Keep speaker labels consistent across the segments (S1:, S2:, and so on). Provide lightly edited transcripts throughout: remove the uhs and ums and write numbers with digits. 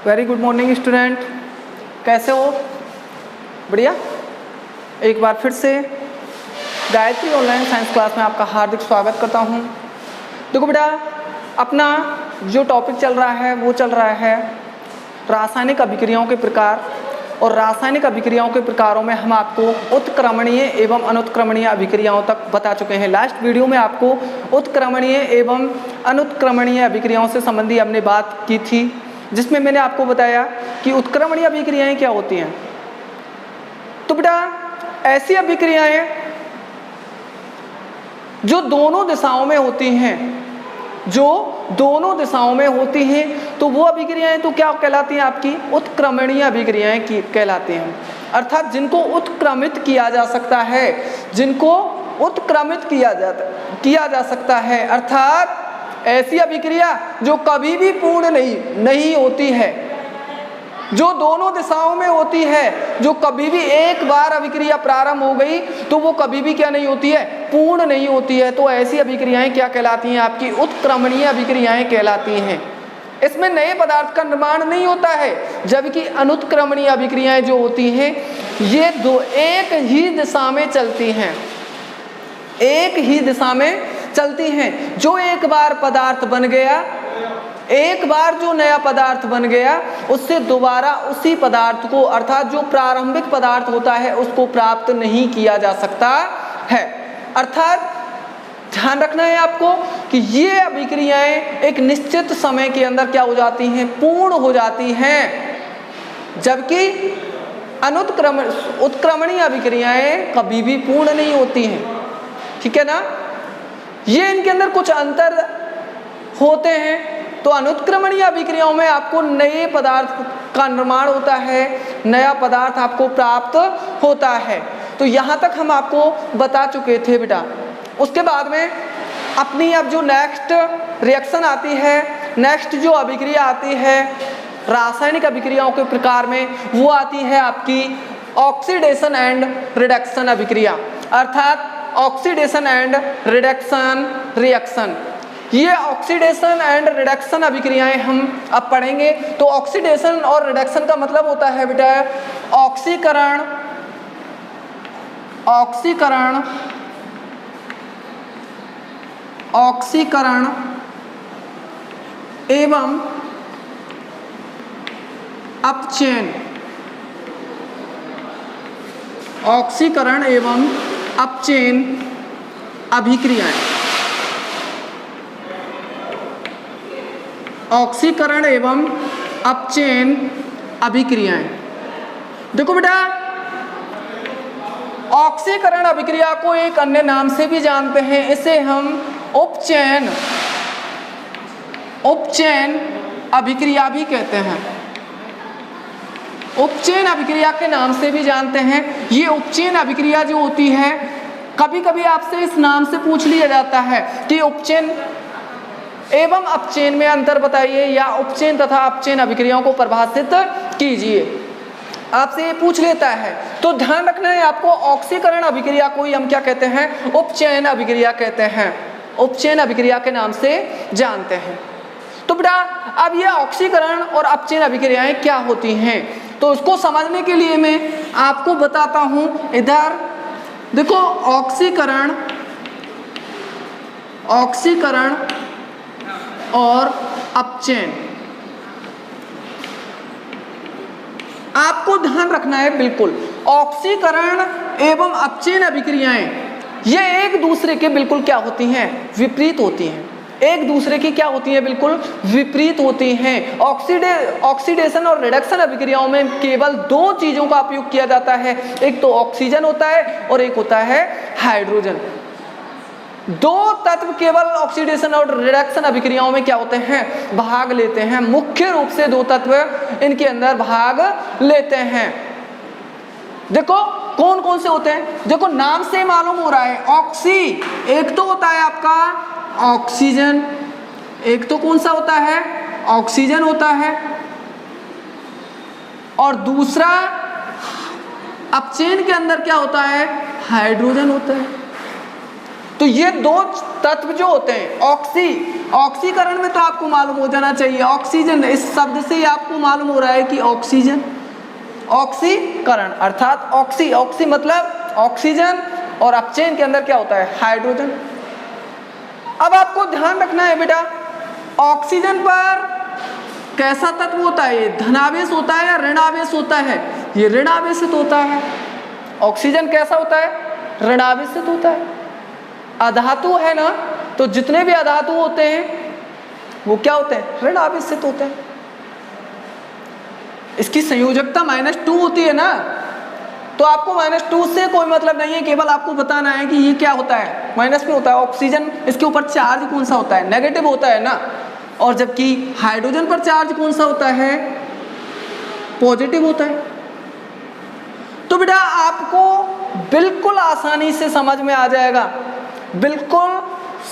S1: Very good morning student, कैसे हो? बढ़िया। एक बार फिर से गायत्री ऑनलाइन साइंस क्लास में आपका हार्दिक स्वागत करता हूं। देखो बेटा, अपना जो टॉपिक चल रहा है वो चल रहा है रासायनिक अभिक्रियाओं के प्रकार। और रासायनिक अभिक्रियाओं के प्रकारों में हम आपको उत्क्रमणीय एवं अनुत्क्रमणीय अभिक्रियाओं तक बता चुके हैं। लास्ट वीडियो में आपको उत्क्रमणीय एवं अनुत्क्रमणीय अभिक्रियाओं से संबंधी हमने बात की थी, जिसमें मैंने आपको बताया कि उत्क्रमणीय अभिक्रियाएं क्या होती हैं। तो बेटा, ऐसी अभिक्रियाएं जो दोनों दिशाओं में होती हैं, तो वो अभिक्रियाएं तो क्या कहलाती हैं? आपकी उत्क्रमणीय अभिक्रियाएं कहलाती हैं। अर्थात जिनको उत्क्रमित किया जा सकता है, अर्थात ऐसी अभिक्रिया जो कभी भी पूर्ण नहीं होती है, जो दोनों दिशाओं में होती है, जो कभी भी एक बार अभिक्रिया प्रारंभ हो गई तो वो कभी भी क्या नहीं होती है? पूर्ण नहीं होती है। तो ऐसी अभिक्रियाएं क्या कहलाती हैं? आपकी उत्क्रमणीय अभिक्रियाएं कहलाती हैं। इसमें नए पदार्थ का निर्माण नहीं होता है, जबकि अनुत्क्रमणीय अभिक्रियाएं जो होती हैं ये एक ही दिशा में चलती हैं। जो एक बार पदार्थ बन गया, एक बार जो नया पदार्थ बन गया, उससे दोबारा उसी पदार्थ को, अर्थात जो प्रारंभिक पदार्थ होता है उसको प्राप्त नहीं किया जा सकता है। अर्थात ध्यान रखना है आपको कि ये अभिक्रियाएं एक निश्चित समय के अंदर क्या हो जाती हैं? पूर्ण हो जाती हैं, जबकि उत्क्रमणीय अभिक्रियाएं कभी भी पूर्ण नहीं होती हैं। ठीक है ना? ये इनके अंदर कुछ अंतर होते हैं। तो अनुत्क्रमणीय अभिक्रियाओं में आपको नए पदार्थ का निर्माण होता है, नया पदार्थ आपको प्राप्त होता है। तो यहाँ तक हम आपको बता चुके थे बेटा। उसके बाद में अपनी अब जो नेक्स्ट रिएक्शन आती है, नेक्स्ट जो अभिक्रिया आती है रासायनिक अभिक्रियाओं के प्रकार में, वो आती है आपकी ऑक्सीडेशन एंड रिडक्शन अभिक्रिया, अर्थात ऑक्सीडेशन एंड रिडक्शन रिएक्शन। ये ऑक्सीडेशन एंड रिडक्शन अभिक्रियाएं हम अब पढ़ेंगे। तो ऑक्सीडेशन और रिडक्शन का मतलब होता है बेटा ऑक्सीकरण एवं अपचयन। ऑक्सीकरण एवं अपचयन अभिक्रियाएं। ऑक्सीकरण एवं अपचयन अभिक्रियाएं। देखो बेटा, ऑक्सीकरण अभिक्रिया को एक अन्य नाम से भी जानते हैं, इसे हम उपचयन अभिक्रिया भी कहते हैं। उपचयन अभिक्रिया के नाम से भी जानते हैं। ये उपचयन अभिक्रिया जो होती है, कभी कभी आपसे इस नाम से पूछ लिया जाता है कि उपचयन एवं अपचयन में अंतर बताइए, या उपचयन तथा अपचयन अभिक्रियाओं को परिभाषित कीजिए, आपसे ये पूछ लेता है। तो ध्यान रखना है आपको, ऑक्सीकरण अभिक्रिया को ही हम क्या कहते हैं? उपचयन अभिक्रिया कहते हैं, उपचयन अभिक्रिया के नाम से जानते हैं। तो बेटा, अब ये ऑक्सीकरण और अपचयन अभिक्रियाएं क्या होती हैं, तो उसको समझने के लिए मैं आपको बताता हूं। इधर देखो, ऑक्सीकरण और अपचयन आपको ध्यान रखना है बिल्कुल। ऑक्सीकरण एवं अपचयन अभिक्रियाएं ये एक दूसरे के बिल्कुल क्या होती हैं? विपरीत होती हैं। एक दूसरे की क्या होती हैं? बिल्कुल विपरीत होती हैं। ऑक्सीडेशन और रिडक्शन अभिक्रियाओं में केवल दो चीजों का उपयोग किया जाता है, एक तो ऑक्सीजन होता है और एक होता है हाइड्रोजन। दो तत्व केवल ऑक्सीडेशन और रिडक्शन अभिक्रियाओं में क्या होते हैं? भाग लेते हैं। मुख्य रूप से दो तत्व इनके अंदर भाग लेते हैं। देखो कौन कौन से होते हैं? देखो, नाम से मालूम हो रहा है, ऑक्सी एक तो होता है आपका ऑक्सीजन, एक तो कौन सा होता है? ऑक्सीजन होता है, और दूसरा अपचयन के अंदर क्या होता है? हाइड्रोजन होता है। तो ये दो तत्व जो होते हैं, ऑक्सीकरण में तो आपको मालूम हो जाना चाहिए, ऑक्सीजन, इस शब्द से ही आपको मालूम हो रहा है कि ऑक्सीजन, ऑक्सीकरण अर्थात ऑक्सी मतलब ऑक्सीजन, और अपचयन के अंदर क्या होता है, हाइड्रोजन। अब आपको ध्यान रखना है बेटा, ऑक्सीजन पर कैसा तत्व होता है, ये धनावेश होता है या ऋणावेश होता है, ये ऋणावेशित होता है। ऑक्सीजन कैसा होता है, ऋणावेशित होता है। अधातु है ना, तो जितने भी अधातु होते हैं वो क्या होते हैं, ऋणावेशित होते हैं। इसकी संयोजकता -2 होती है ना, तो आपको -2 से कोई मतलब नहीं है, केवल आपको बताना है कि ये क्या होता है, माइनस में होता है। ऑक्सीजन, इसके ऊपर चार्ज कौन सा होता है, नेगेटिव होता है ना, और जबकि हाइड्रोजन पर चार्ज कौन सा होता है, पॉजिटिव होता है। तो बेटा आपको बिल्कुल आसानी से समझ में आ जाएगा, बिल्कुल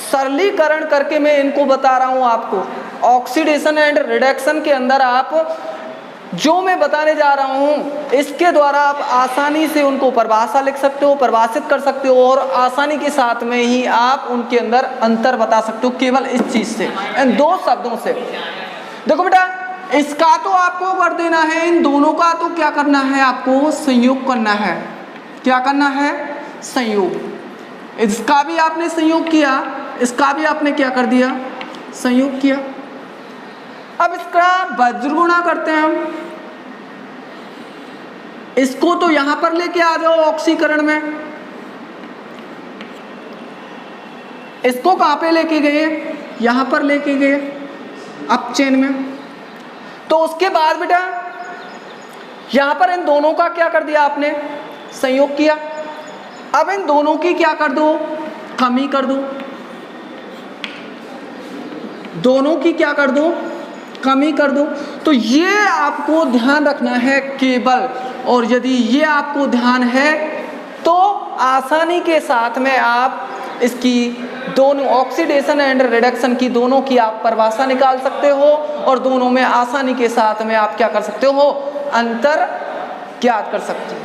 S1: सरलीकरण करके मैं इनको बता रहा हूं आपको। ऑक्सीडेशन एंड रिडक्शन के अंदर आप जो मैं बताने जा रहा हूं, इसके द्वारा आप आसानी से उनको परिभाषा लिख सकते हो, परिभाषित कर सकते हो, और आसानी के साथ में ही आप उनके अंदर अंतर बता सकते हो, केवल इस चीज से, इन दो शब्दों से। देखो बेटा, इसका तो आपको कर देना है, इन दोनों का तो क्या करना है, आपको संयोग करना है। क्या करना है, संयोग। इसका भी आपने संयोग किया, इसका भी आपने क्या कर दिया, संयोग किया। अब इसका वज्र गुणा करते हैं हम, इसको तो यहां पर लेके आ जाओ ऑक्सीकरण में, इसको कहां पे लेके गए, यहां पर लेके गए अपचयन में। तो उसके बाद बेटा यहां पर इन दोनों का क्या कर दिया आपने, संयोग किया। अब इन दोनों की क्या कर दो, कमी कर दो, दोनों की क्या कर दो, कमी कर दो। तो ये आपको ध्यान रखना है केवल, और यदि ये आपको ध्यान है तो आसानी के साथ में आप इसकी दोनों ऑक्सीडेशन एंड रिडक्शन की दोनों की आप परिभाषा निकाल सकते हो, और दोनों में आसानी के साथ में आप क्या कर सकते हो, अंतर ज्ञात कर सकते हो।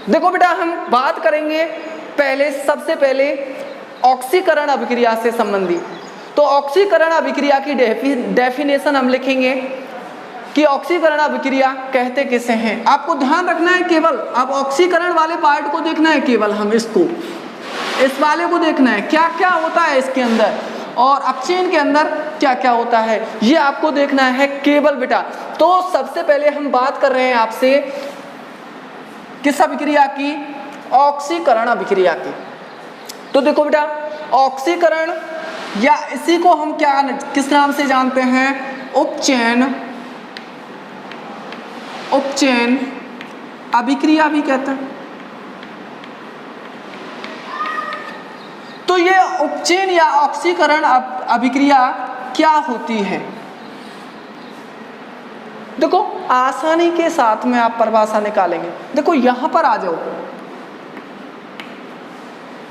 S1: देखो बेटा, हम बात करेंगे पहले, सबसे पहले ऑक्सीकरण अभिक्रिया से संबंधित। तो ऑक्सीकरण अभिक्रिया की डेफिनेशन हम लिखेंगे कि ऑक्सीकरण अभिक्रिया कहते किसे हैं। आपको ध्यान रखना है केवल, अब ऑक्सीकरण वाले पार्ट को देखना है, केवल हम इसको, इस वाले को देखना है, क्या क्या होता है इसके अंदर, और अपचयन के अंदर क्या क्या होता है, ये आपको देखना है केवल बेटा। तो सबसे पहले हम बात कर रहे हैं आपसे किस अभिक्रिया की, ऑक्सीकरण अभिक्रिया की। तो देखो बेटा, ऑक्सीकरण या इसी को हम क्या, किस नाम से जानते हैं, उपचयन, उपचयन अभिक्रिया भी कहते हैं। तो ये उपचयन या ऑक्सीकरण अभिक्रिया क्या होती है, देखो आसानी के साथ में आप परिभाषा निकालेंगे। देखो यहां पर आ जाओ,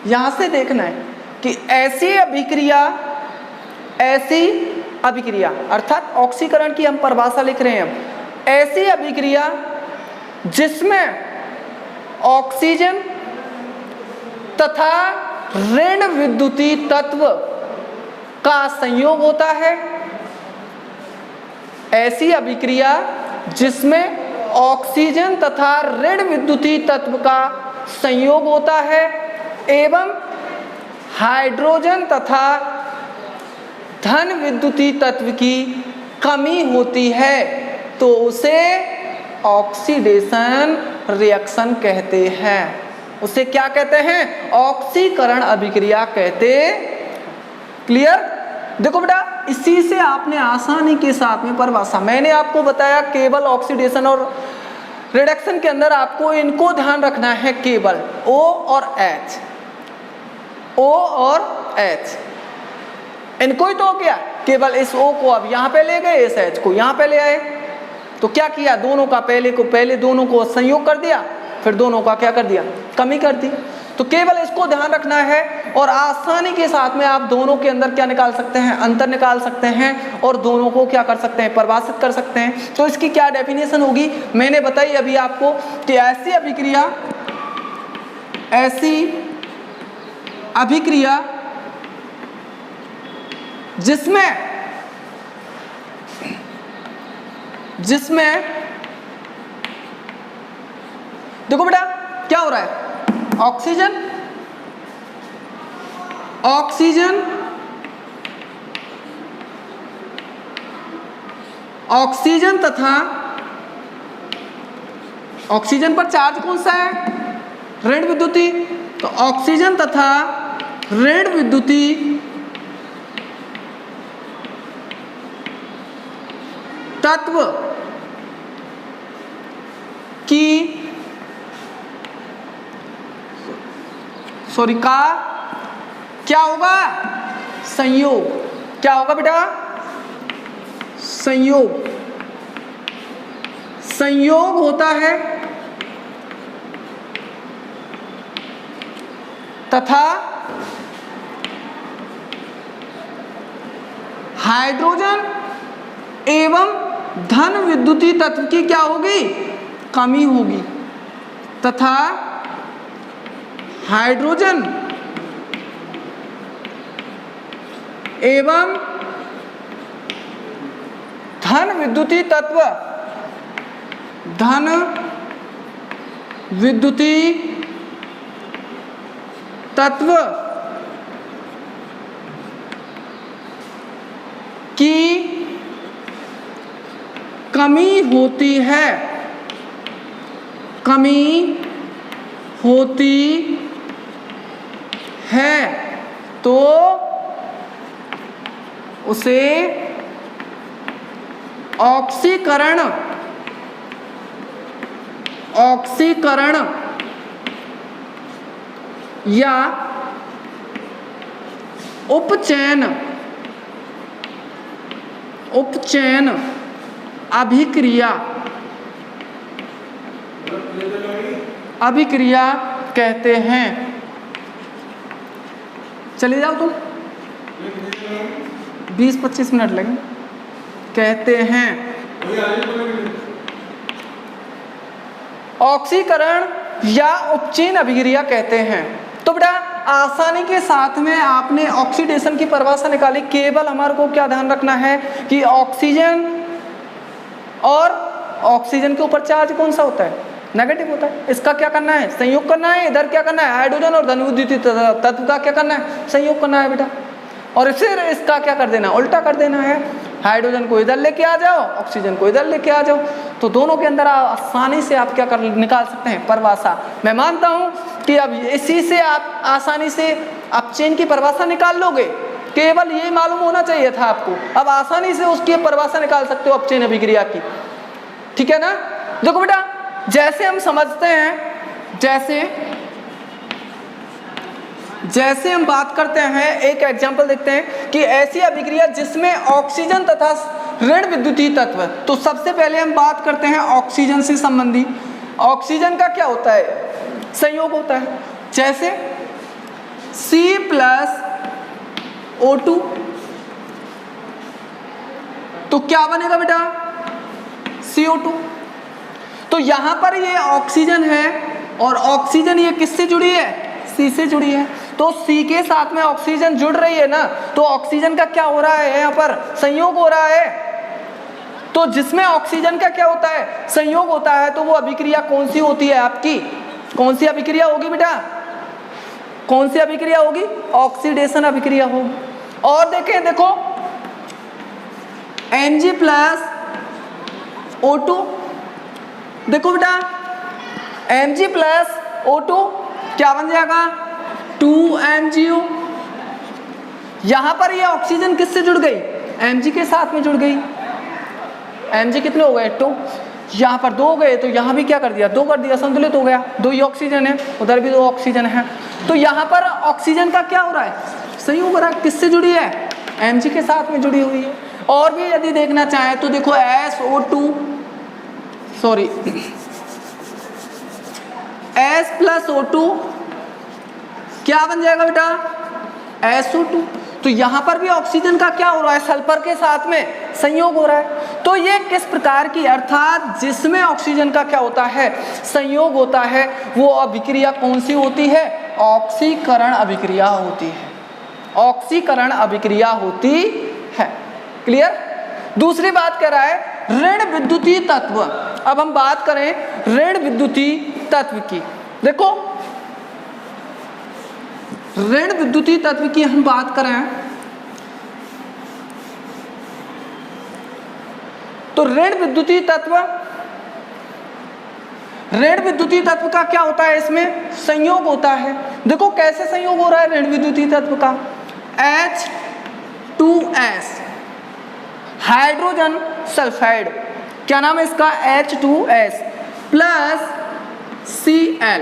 S1: यहां से देखना है कि ऐसी अभिक्रिया अर्थात ऑक्सीकरण की हम परिभाषा लिख रहे हैं, ऐसी अभिक्रिया जिसमें ऑक्सीजन तथा ऋण विद्युतीय तत्व का संयोग होता है। ऐसी अभिक्रिया जिसमें ऑक्सीजन तथा ऋण विद्युतीय तत्व का संयोग होता है एवं हाइड्रोजन तथा धन विद्युतीय तत्व की कमी होती है, तो उसे ऑक्सीडेशन रिएक्शन कहते हैं। उसे क्या कहते हैं, ऑक्सीकरण अभिक्रिया कहते। क्लियर। देखो बेटा, इसी से आपने आसानी के साथ में परिभाषा, मैंने आपको बताया केवल ऑक्सीडेशन और रिडक्शन के अंदर आपको इनको ध्यान रखना है, केवल O और H, O और H, इनको ही तो क्या, केवल इस O को अब यहाँ पे ले गए, इस H को यहाँ पे ले आए, तो क्या किया, दोनों का पहले दोनों को संयोग कर दिया, फिर दोनों का क्या कर दिया, कमी कर दी। तो केवल इसको ध्यान रखना है, और आसानी के साथ में आप दोनों के अंदर क्या निकाल सकते हैं, अंतर निकाल सकते हैं, और दोनों को क्या कर सकते हैं, परिभाषित कर सकते हैं। तो इसकी क्या डेफिनेशन होगी, मैंने बताई अभी आपको कि ऐसी अभिक्रिया जिसमें देखो बेटा क्या हो रहा है, ऑक्सीजन तथा ऑक्सीजन पर चार्ज कौन सा है, ऋण विद्युतीय। तो ऑक्सीजन तथा ऋण विद्युतीय तत्व की का क्या होगा, संयोग। क्या होगा बेटा, संयोग होता है तथा हाइड्रोजन एवं धन विद्युतीय तत्व की क्या होगी, कमी होगी, तथा हाइड्रोजन एवं धन विद्युतीय तत्व की कमी होती है, तो उसे ऑक्सीकरण या उपचयन अभिक्रिया कहते हैं। चले जाओ तुम, 20-25 मिनट लगेंगे। कहते हैं ऑक्सीकरण या उपचयन अभिक्रिया कहते हैं। तो बेटा आसानी के साथ में आपने ऑक्सीडेशन की परिभाषा निकाली। केवल हमारे को क्या ध्यान रखना है कि ऑक्सीजन और ऑक्सीजन के ऊपर चार्ज कौन सा होता है, नेगेटिव होता है। इसका क्या करना है, संयोग करना है। इधर क्या करना है, हाइड्रोजन और धन विद्युतीय तत्व का क्या करना है, संयोग करना है बेटा। और फिर इसका क्या कर देना, उल्टा कर देना है। हाइड्रोजन को इधर लेके आ जाओ, ऑक्सीजन को इधर लेके आ जाओ, तो दोनों के अंदर आसानी से आप क्या कर निकाल सकते हैं, परिभाषा। मैं मानता हूं कि अब इसी से आप आसानी से अपचयन की परिभाषा निकाल लोगे। केवल यही मालूम होना चाहिए था आपको। अब आसानी से उसकी परिभाषा निकाल सकते हो अपचयन अभिक्रिया की, ठीक है ना। देखो बेटा जैसे हम समझते हैं, जैसे हम बात करते हैं, एक एग्जांपल देखते हैं कि ऐसी अभिक्रिया जिसमें ऑक्सीजन तथा ऋण विद्युतीय तत्व। तो सबसे पहले हम बात करते हैं ऑक्सीजन से संबंधी। ऑक्सीजन का क्या होता है, संयोग होता है। जैसे C+O2, तो क्या बनेगा बेटा, CO2। तो यहां पर ये ऑक्सीजन है और ऑक्सीजन ये किससे जुड़ी है, C से जुड़ी है। तो C के साथ में ऑक्सीजन जुड़ रही है ना, तो ऑक्सीजन का क्या हो रहा है, यहाँ पर संयोग हो रहा है। तो जिसमें ऑक्सीजन का क्या होता है, संयोग होता है, तो वो अभिक्रिया कौन सी होती है आपकी, कौन सी अभिक्रिया होगी बेटा, कौन सी अभिक्रिया होगी, ऑक्सीडेशन अभिक्रिया होगी। और देखें, देखो Mg+O2, देखो बेटा Mg+O2 क्या बन जाएगा, 2MgO। यहां पर ये ऑक्सीजन किससे जुड़ गई, Mg के साथ में जुड़ गई। Mg कितने हो गए, 2। यहाँ पर 2 हो गए, तो यहाँ भी क्या कर दिया, 2 कर दिया, संतुलित हो गया। 2 ही ऑक्सीजन है, उधर भी 2 ऑक्सीजन है। तो यहाँ पर ऑक्सीजन का क्या हो रहा है, संयोग हो रहा है। किससे जुड़ी है, Mg के साथ में जुड़ी हुई है। और भी यदि देखना चाहे तो देखो S+O2 क्या बन जाएगा बेटा, SO2। तो यहां पर भी ऑक्सीजन का क्या हो रहा है, सल्फर के साथ में संयोग हो रहा है। तो ये किस प्रकार की, अर्थात जिसमें ऑक्सीजन का क्या होता है, संयोग होता है, वो अभिक्रिया कौन सी होती है, ऑक्सीकरण अभिक्रिया होती है। ऑक्सीकरण अभिक्रिया होती है। क्लियर। दूसरी बात कह रहा है ऋण विद्युतीय तत्व। अब हम बात करें ऋण विद्युतीय तत्व की। देखो ऋण विद्युतीय तत्व की हम बात करें तो ऋण विद्युतीय तत्व का क्या होता है, इसमें संयोग होता है। देखो कैसे संयोग हो रहा है ऋण विद्युतीय तत्व का, H2S हाइड्रोजन सल्फाइड, क्या नाम है इसका, H2S प्लस Cl।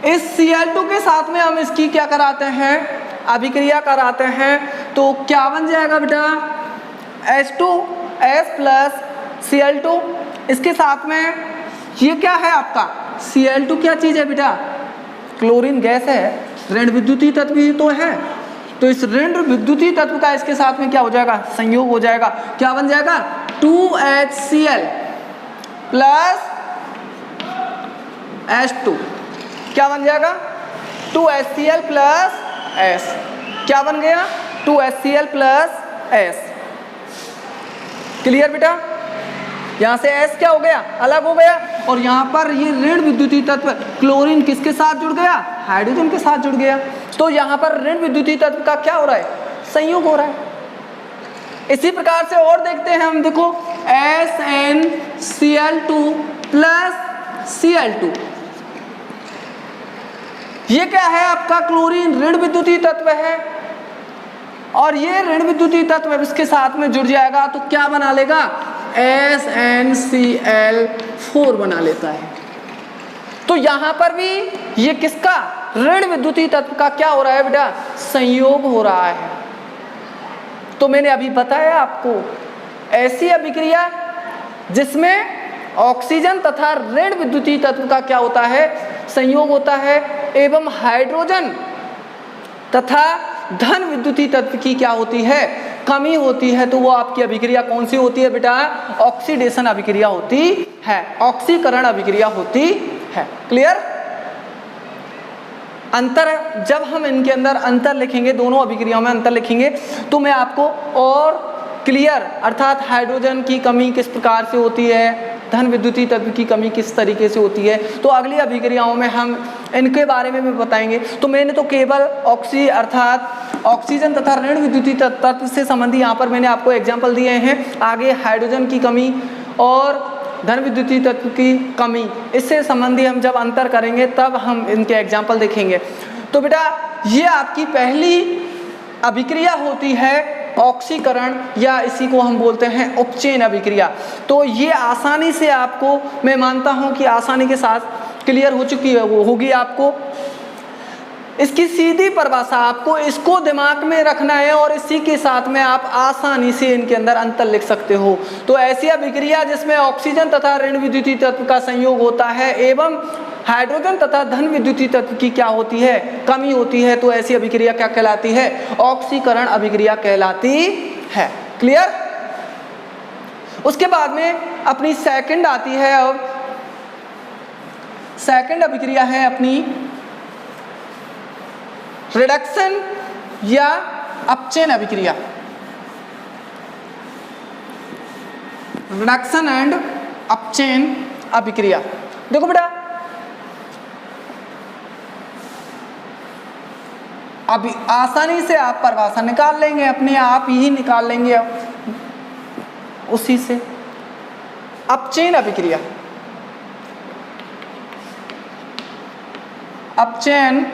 S1: इस Cl2 के साथ में हम इसकी क्या कराते हैं, अभिक्रिया कराते हैं, तो क्या बन जाएगा बेटा, H2S प्लस Cl2। इसके साथ में ये क्या है आपका Cl2, क्या चीज है बेटा, क्लोरीन गैस है, ऋण विद्युतीय तत्व ही तो है। तो इस ऋण विद्युतीय तत्व का इसके साथ में क्या हो जाएगा, संयोग हो जाएगा। क्या बन जाएगा, 2HCl प्लस H2। क्या बन जाएगा, 2HCl प्लस S। क्या बन गया, 2HCl प्लस S। क्लियर बेटा। यहाँ से S क्या हो गया, अलग हो गया, और यहाँ पर ये ऋण विद्युतीय तत्व क्लोरीन किसके साथ जुड़ गया, हाइड्रोजन के साथ जुड़ गया। तो यहाँ पर ऋण विद्युतीय तत्व का क्या हो रहा है, संयोग हो रहा है। इसी प्रकार से और देखते हैं हम, देखो SnCl2 प्लस Cl2, ये क्या है आपका क्लोरीन, ऋण विद्युतीय तत्व है, और ये ऋण विद्युतीय तत्व इसके साथ में जुड़ जाएगा तो क्या बना लेगा, SnCl4 बना लेता है। तो यहां पर भी ये किसका, ऋण विद्युतीय तत्व का क्या हो रहा है बेटा, संयोग हो रहा है। तो मैंने अभी बताया आपको, ऐसी अभिक्रिया जिसमें ऑक्सीजन तथा ऋण विद्युतीय तत्व का क्या होता है, संयोग होता है, एवं हाइड्रोजन तथा धन विद्युतीय तत्व की क्या होती है, कमी होती है। तो वो आपकी अभिक्रिया कौन सी होती है बेटा, ऑक्सीडेशन अभिक्रिया होती है, ऑक्सीकरण अभिक्रिया होती है। क्लियर। अंतर, जब हम इनके अंदर अंतर लिखेंगे, दोनों अभिक्रियाओं में अंतर लिखेंगे, तो मैं आपको और क्लियर, अर्थात हाइड्रोजन की कमी किस प्रकार से होती है, धन विद्युतीय तत्व की कमी किस तरीके से होती है, तो अगली अभिक्रियाओं में हम इनके बारे में भी बताएंगे। तो मैंने तो केवल अर्थात ऑक्सीजन तथा ऋण विद्युतीय तत्व से संबंधी यहाँ पर मैंने आपको एग्जाम्पल दिए हैं। आगे हाइड्रोजन की कमी और धन विद्युतीय तत्व की कमी, इससे संबंधी हम जब अंतर करेंगे तब हम इनके एग्जाम्पल देखेंगे। तो बेटा ये आपकी पहली अभिक्रिया होती है ऑक्सीकरण, या इसी को हम बोलते हैं उपचयन अभिक्रिया। तो ये आसानी से आपको, मैं मानता हूं कि आसानी के साथ क्लियर हो चुकी है, वो होगी आपको। इसकी सीधी परिभाषा आपको इसको दिमाग में रखना है और इसी के साथ में आप आसानी से इनके अंदर अंतर लिख सकते हो। तो ऐसी अभिक्रिया जिसमें ऑक्सीजन तथा ऋण विद्युतीय तत्व का संयोग होता है एवं हाइड्रोजन तथा धन विद्युतीय तत्व की क्या होती है, कमी होती है, तो ऐसी अभिक्रिया क्या कहलाती है, ऑक्सीकरण अभिक्रिया कहलाती है। क्लियर। उसके बाद में अपनी सेकंड आती है, अब सेकंड अभिक्रिया है अपनी रिडक्शन या अपचयन अभिक्रिया। रिडक्शन एंड अपचयन अभिक्रिया। देखो बेटा अभी आसानी से आप परिभाषा निकाल लेंगे, अपने आप ही निकाल लेंगे उसी से। अपचयन अभिक्रिया, अपचयन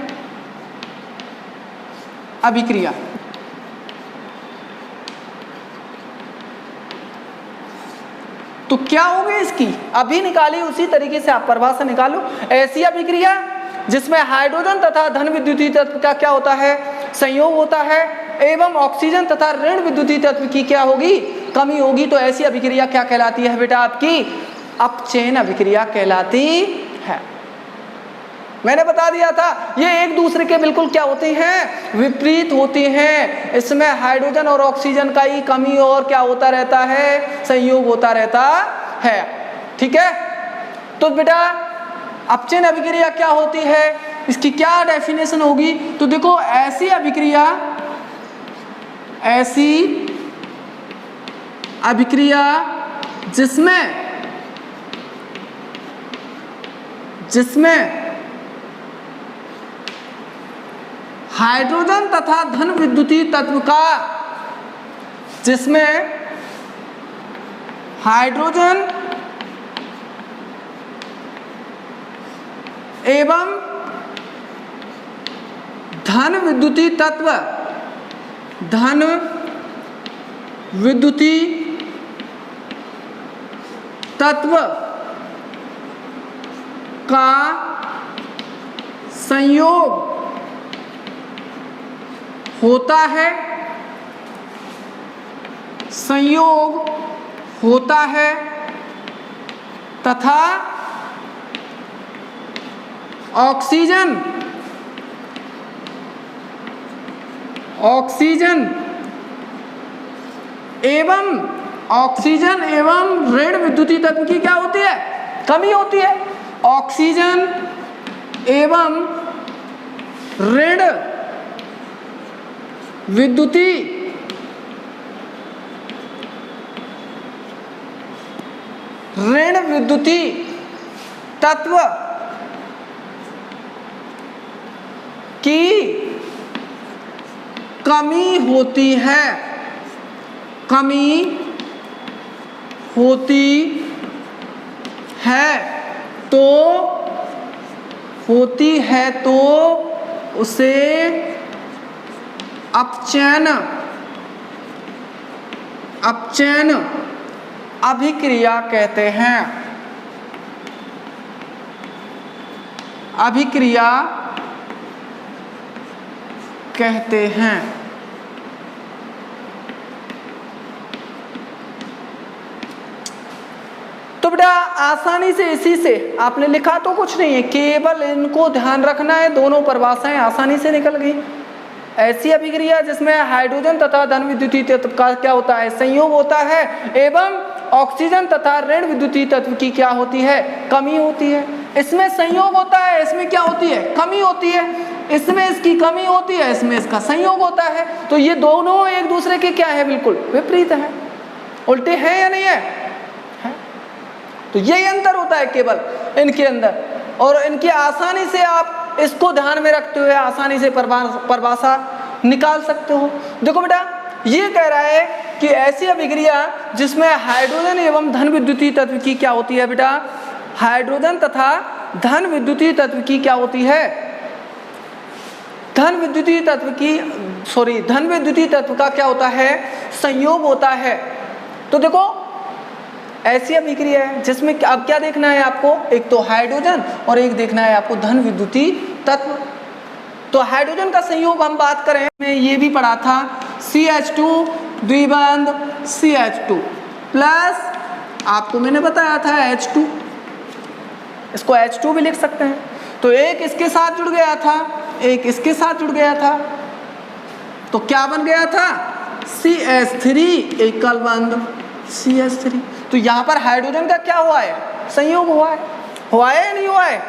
S1: अभिक्रिया तो क्या होगी इसकी, अभी निकाली उसी तरीके से आप परिभाषा निकालो। ऐसी अभिक्रिया जिसमें हाइड्रोजन तथा धन विद्युतीय तत्व का क्या होता है, संयोग होता है, एवं ऑक्सीजन तथा ऋण विद्युतीय तत्व की क्या होगी, कमी होगी। तो ऐसी अभिक्रिया क्या कहलाती है बेटा, आपकी अपचयन अभिक्रिया कहलाती है। मैंने बता दिया था ये एक दूसरे के बिल्कुल क्या होती हैं, विपरीत होती हैं। इसमें हाइड्रोजन और ऑक्सीजन का ही कमी और क्या होता रहता है, संयोग होता रहता है। ठीक है। तो बेटा अपचयन अभिक्रिया क्या होती है, इसकी क्या डेफिनेशन होगी? तो देखो ऐसी अभिक्रिया जिसमें हाइड्रोजन तथा धन विद्युतीय तत्व का हाइड्रोजन एवं धन विद्युतीय तत्व का संयोग होता है तथा ऑक्सीजन एवं ऋण विद्युतीय तत्व की क्या होती है? कमी होती है। ऑक्सीजन एवं ऋण विद्युतीय तत्व की कमी होती है तो उसे अपचयन अभिक्रिया कहते हैं। तो बेटा आसानी से इसी से आपने लिखा तो कुछ नहीं है, केवल इनको ध्यान रखना है। दोनों परिभाषाएं आसानी से निकल गई। ऐसी अभिक्रिया जिसमें हाइड्रोजन तथा धन विद्युतीय तत्व का क्या होता है? संयोग होता है एवं ऑक्सीजन तथा ऋण विद्युतीय तत्व की क्या होती है? कमी होती है। इसमें संयोग होता है, इसमें क्या होती है? कमी होती है। इसमें इसकी कमी होती है, इसमें इसका संयोग होता है। तो ये दोनों एक दूसरे के क्या है? बिल्कुल विपरीत है। उल्टे हैं या नहीं है? तो यही अंतर होता है केवल इनके अंदर, और इनकी आसानी से आप इसको ध्यान में रखते हुए आसानी से परिभाषा निकाल सकते हो। देखो बेटा ये कह रहा है कि ऐसी अभिक्रिया जिसमें हाइड्रोजन एवं धन विद्युतीय तत्व की क्या होती है? बेटा हाइड्रोजन तथा धन विद्युतीय तत्व की क्या होती है? धन विद्युतीय तत्व का क्या होता है? संयोग होता है। तो देखो ऐसी अभिक्रिया है जिसमें अब क्या देखना है आपको? एक तो हाइड्रोजन और एक देखना है आपको धन विद्युतीय तत्व। तो हाइड्रोजन का संयोग हम बात करें, मैं ये भी पढ़ा था, CH2 द्विबंध CH2 प्लस आपको मैंने बताया था H2, इसको H2 भी लिख सकते हैं। तो एक इसके साथ जुड़ गया था, एक इसके साथ जुड़ गया था, तो क्या बन गया था? CH3 एकल बंध CH3। तो यहाँ पर हाइड्रोजन का क्या हुआ है? संयोग हुआ है या नहीं हुआ है?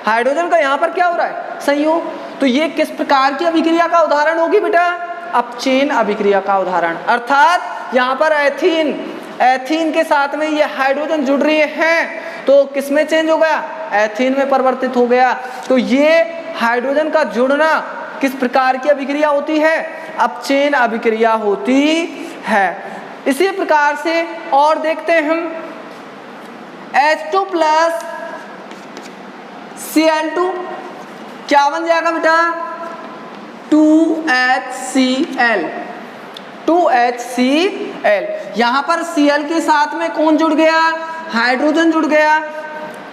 S1: हाइड्रोजन का यहाँ पर क्या हो रहा है? संयोग। तो ये किस प्रकार की अभिक्रिया का उदाहरण होगी बेटा? अपचयन अभिक्रिया का उदाहरण। अर्थात यहाँ पर एथीन के साथ में ये हाइड्रोजन जुड़ रहे हैं, तो किस में चेंज हो गया? एथीन में परिवर्तित हो गया। तो ये हाइड्रोजन का जुड़ना किस प्रकार की अभिक्रिया होती है? अपचयन अभिक्रिया होती है। इसी प्रकार से और देखते हैं हम, H2 प्लस Cl2 क्या बन जाएगा बेटा? 2HCl। यहाँ पर Cl के साथ में कौन जुड़ गया? हाइड्रोजन जुड़ गया।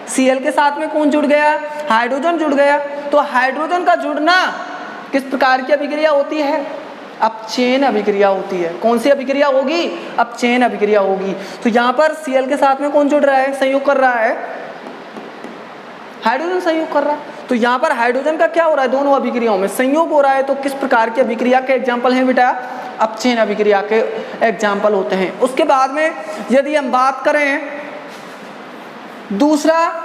S1: Cl के साथ में कौन जुड़ गया? हाइड्रोजन जुड़ गया। तो हाइड्रोजन का जुड़ना किस प्रकार की अभिक्रिया होती है? अपचयन अभिक्रिया होती है। कौन सी अभिक्रिया होगी? अपचयन अभिक्रिया होगी। तो यहाँ पर Cl के साथ में कौन जुड़ रहा है? संयोग कर रहा है, हाइड्रोजन संयोग कर रहा है। तो यहाँ पर हाइड्रोजन का क्या हो रहा है? दोनों अभिक्रियाओं में संयोग हो रहा है। तो किस प्रकार की अभिक्रिया के एग्जाम्पल हैं बेटा? अपचयन अभिक्रिया के एग्जाम्पल होते हैं। उसके बाद में यदि हम बात करें दूसरा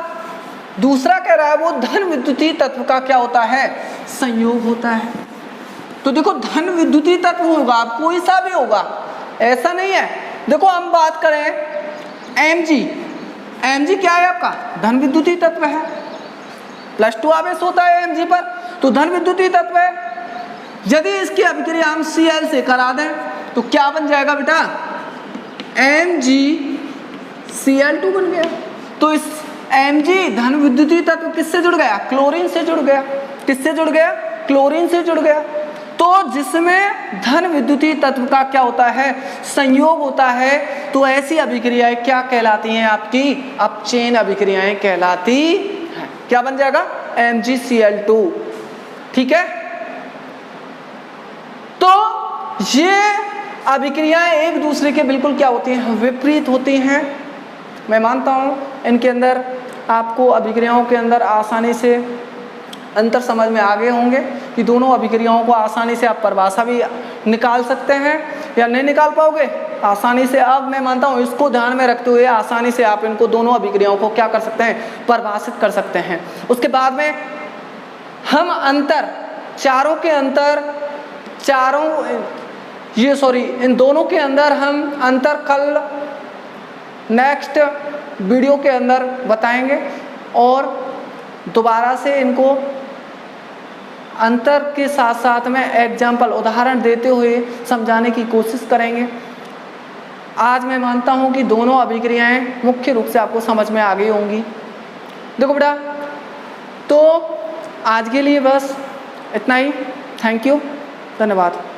S1: दूसरा कह रहा है वो धन विद्युतीय तत्व का क्या होता है, संयोग होता है। तो देखो धन विद्युतीय तत्व होगा, कोई सा भी होगा, ऐसा नहीं है। देखो हम बात करें Mg क्या है आपका, धन विद्युतीय तत्व है, +2 आवेश होता है Mg पर, तो धन विद्युतीय तत्व है। यदि इसकी अभिक्रिया हम Cl से करा दें तो क्या बन जाएगा बेटा, MgCl2 बन गया। तो इस Mg धन विद्युतीय तत्व किससे जुड़ गया, क्लोरीन से जुड़ गया। किससे जुड़ गया, क्लोरीन से जुड़ गया। तो जिसमें धन विद्युतीय तत्व का क्या होता है, संयोग होता है, तो ऐसी अभिक्रियाएं क्या कहलाती हैं, आपकी अपचयन अभिक्रियाएं कहलाती हैं। क्या बन जाएगा, MgCl2। ठीक है, तो ये अभिक्रियाएं एक दूसरे के बिल्कुल क्या होती हैं, विपरीत होती हैं। मैं मानता हूं इनके अंदर आपको अभिक्रियाओं के अंदर आसानी से अंतर समझ में आ गए होंगे कि दोनों अभिक्रियाओं को आसानी से आप परिभाषा भी निकाल सकते हैं या नहीं निकाल पाओगे आसानी से। अब मैं मानता हूँ इसको ध्यान में रखते हुए आसानी से आप इनको दोनों अभिक्रियाओं को क्या कर सकते हैं, परिभाषित कर सकते हैं। उसके बाद में हम अंतर चारों के अंतर इन दोनों के अंदर हम अंतर कल नेक्स्ट वीडियो के अंदर बताएंगे और दोबारा से इनको अंतर के साथ साथ में एग्जाम्पल उदाहरण देते हुए समझाने की कोशिश करेंगे। आज मैं मानता हूं कि दोनों अभिक्रियाएं मुख्य रूप से आपको समझ में आ गई होंगी। देखो बेटा, तो आज के लिए बस इतना ही। थैंक यू, धन्यवाद।